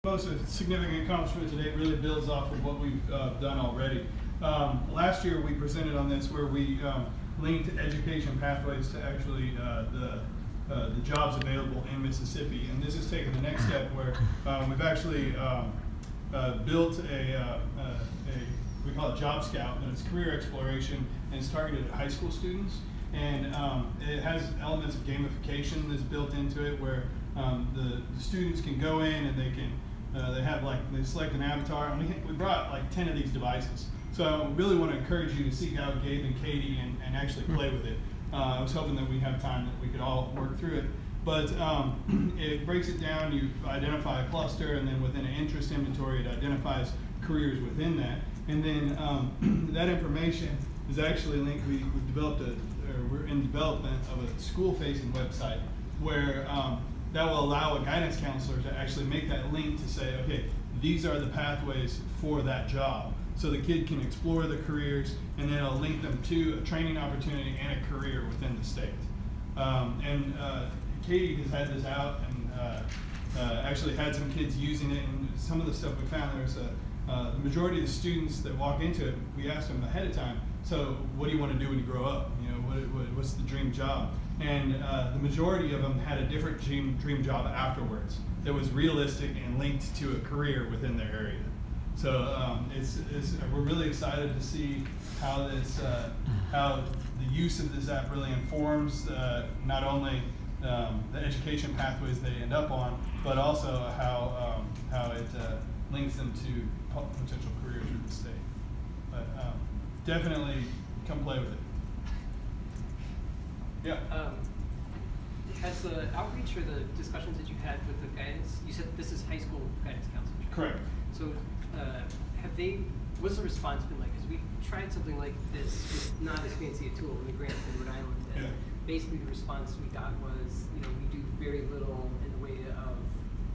Most significant accomplishment today really builds off of what we've done already. Last year we presented on this where we linked education pathways to actually the jobs available in Mississippi, and this has taken the next step where we've actually built we call it Job Scout, and it's career exploration, and it's targeted at high school students. And it has elements of gamification that's built into it, where the students can go in and they can they select an avatar, and we brought like 10 of these devices. So I really want to encourage you to seek out Gabe and Katie and actually play with it. I was hoping that we'd have time that we could all work through it. But it breaks it down. You identify a cluster, and then within an interest inventory, it identifies careers within that. And then that information is actually linked. We've developed we're in development of a school-facing website where that will allow a guidance counselor to actually make that link to say, okay, these are the pathways for that job. So the kid can explore the careers, and then it'll link them to a training opportunity and a career within the state. Katie has had this out and actually had some kids using it, and some of the stuff we found, there's the majority of the students that walk into it, we asked them ahead of time, so what do you want to do when you grow up? You know, what's the dream job? And the majority of them had a different dream job afterwards that was realistic and linked to a career within their area. So we're really excited to see how how the use of this app really informs not only the education pathways they end up on, but also how it links them to potential careers in the state. But definitely come play with it. Yeah. Has the outreach or the discussions that you've had with the guidance, you said this is high school guidance counselors? Correct. So what's the response been like? Because we tried something like this with not as fancy a tool in the grant in Rhode Island. And yeah. Basically the response we got was, we do very little in the way of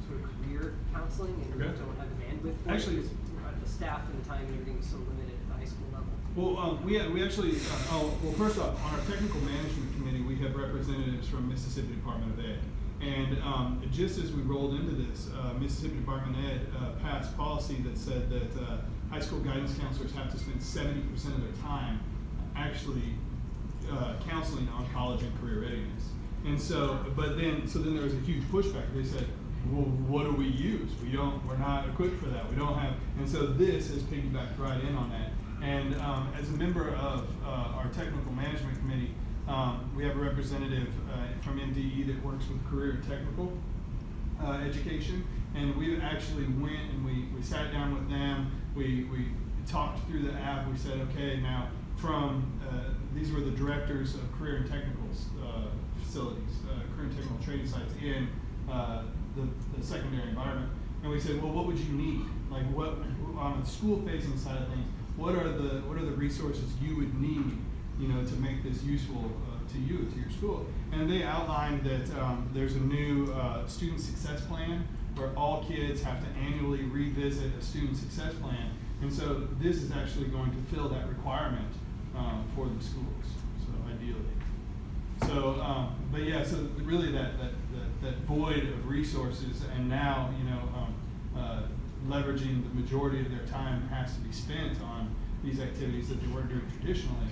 sort of career counseling, and we don't have the bandwidth for actually, it because the staff and the time and everything is so limited at the high school level. Well, we actually, well, first off, on our technical management committee, we have representatives from Mississippi Department of Ed. And just as we rolled into this, Mississippi Department of Ed passed policy that said that high school guidance counselors have to spend 70% of their time actually counseling on college and career readiness. And so, so then there was a huge pushback. They said, well, what do we use? We're not equipped for that. We don't have, and so this has piggybacked right in on that. And as a member of our technical management committee, we have a representative from MDE that works with career and technical education, and we actually went and we sat down with them. We talked through the app. We said, okay, now these were the directors of career and technical facilities, career and technical training sites in the secondary environment, and we said, well, what would you need? Like, what on the school-facing side of things? What are the resources you would need, to make this useful to your school? And they outlined that there's a new student success plan where all kids have to annually revisit a student success plan, and so this is actually going to fill that requirement for the schools. So ideally, but yeah, so really that void of resources, and now leveraging the majority of their time has to be spent on these activities that they weren't doing traditionally.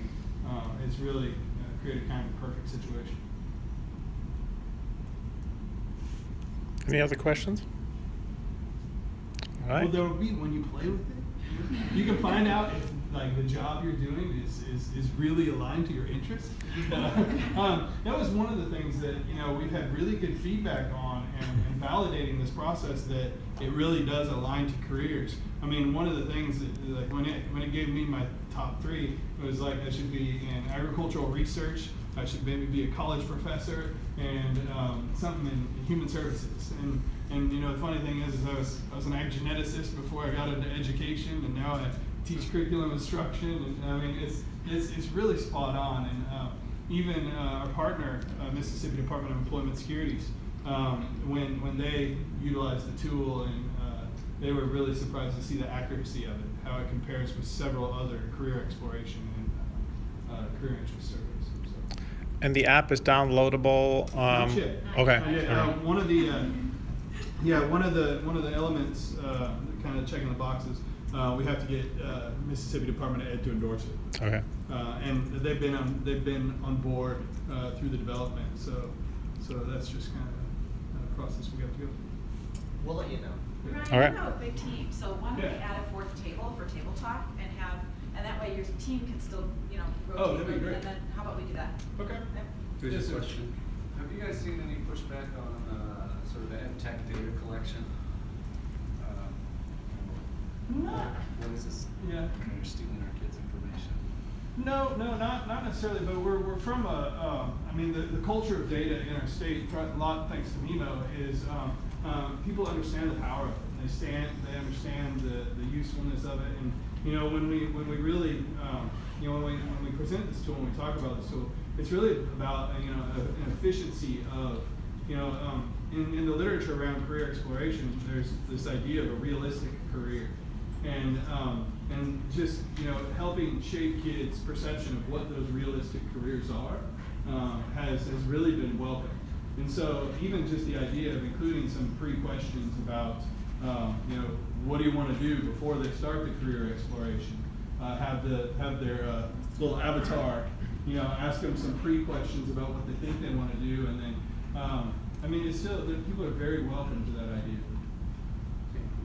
It's really created kind of a perfect situation. Any other questions? All right. Well, there will be when you play with it. You can find out if the job you're doing is really aligned to your interests. That was one of the things that we've had really good feedback on, and validating this process that it really does align to careers. I mean, one of the things that when it gave me my top 3, it was like I should be in agricultural research, I should maybe be a college professor, and something in human services. And the funny thing is I was an ag geneticist before I got into education, and now I teach curriculum instruction. And I mean, it's really spot on. And even our partner, Mississippi Department of Employment Securities, when they utilized the tool, and they were really surprised to see the accuracy of it, how it compares with several other career exploration and career interest surveys. So. And the app is downloadable. Not yet. Okay. One of the Yeah, one of the elements, kind of checking the boxes, we have to get Mississippi Department of Ed to endorse it. Okay. And they've been on board through the development, so that's just kind of a process we have to go. We'll let you know. Ryan, All right. you have a big team, so why don't we Yeah. add a fourth table for table talk and that way your team can still, rotate. Oh, that'd be great. And then, how about we do that? Okay. Yep. There's Yes, a sir. question. Have you guys seen any pushback on sort of the ed tech data collection? What is this? Yeah. They're stealing our kids' information. No, not necessarily, but we're from I mean, the culture of data in our state, a lot thanks to MEMO, is people understand the power of it. They understand the usefulness of it, and when we really when we present this tool and we talk about this tool, it's really about an efficiency of in the literature around career exploration, there's this idea of a realistic career. And just helping shape kids' perception of what those realistic careers are has really been welcome. And so even just the idea of including some pre-questions about what do you want to do before they start the career exploration, have their little avatar ask them some pre-questions about what they think they want to do, and then I mean it's still people are very welcome to that idea.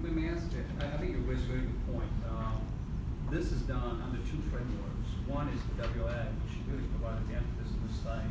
Let me ask you, I think you raised a very good point. This is done under two frameworks. One is the WA, which really provided the emphasis on the site.